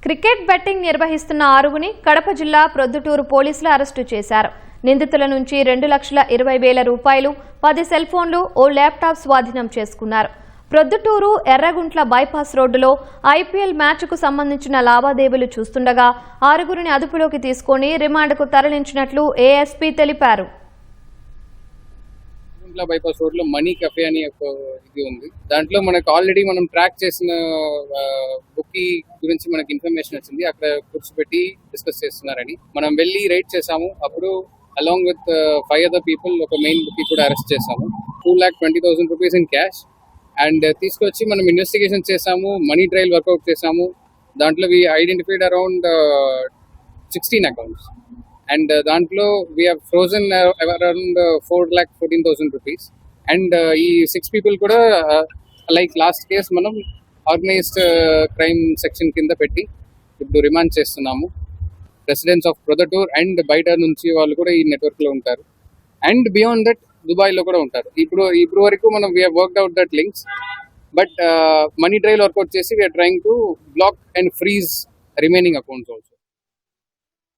Cricket betting నిర్వహిస్తున్న ఆరుగుని కడప జిల్లా ప్రొద్దుటూరు పోలీసులు అరెస్టు చేశారు. నిందితుల నుంచి 2,20,000 రూపాయలు, 10 సెల్ ఫోన్లు, ఓ ల్యాప్టాప్ స్వాధీనం చేసుకున్నారు. ప్రొద్దుటూరు ఎర్రగుంట్ల బైపాస్ రోడ్డులో ఐపీఎల్ మ్యాచ్కు సంబంధించిన లావాదేవీలు చూస్తుండగా ఆరుగురిని అదుపులోకి తీసుకుని రిమాండ్కు తరలించినట్లు ఏఎస్పీ తెలిపారు. బైపాస్ రోడ్ లో మనీ కెఫే అని ఒక ఇది ఉంది. దాంట్లో మనకు ఆల్రెడీ మనం ట్రాక్ చేసిన బుక్ గురించి మనకి ఇన్ఫర్మేషన్ వచ్చింది. అక్కడ కూర్చోబెట్టి డిస్కస్ చేస్తున్నారని మనం వెళ్ళి రైడ్ చేసాము. అప్పుడు అలాంగ్ విత్ 5 other people ఒక మెయిన్ బుక్ కూడా అరెస్ట్ చేసాము. 2,20,000 రూపీస్ ఇన్ క్యాష్ అండ్ తీసుకొచ్చి మనం ఇన్వెస్టిగేషన్ చేసాము. మనీ ట్రయల్ వర్కౌట్ చేసాము. దాంట్లో we identified around 16 accounts and దాంట్లో we have frozen around 4,14,000 rupees and ఈ 6 people కూడా లైక్ లాస్ట్ కేస్ మనం ఆర్గనైజ్డ్ క్రైమ్ సెక్షన్ కింద పెట్టి ఇప్పుడు రిమాండ్ చేస్తున్నాము. రెసిడెంట్స్ ఆఫ్ ప్రొద్దుటూర్ అండ్ బయట నుంచి వాళ్ళు కూడా ఈ నెట్వర్క్ లో ఉంటారు అండ్ బియాండ్ దట్ దుబాయ్ లో కూడా ఉంటారు. ఇప్పుడు వరకు మనం we have worked out that links but money trail work out చేసి we are trying to block and freeze remaining accounts also.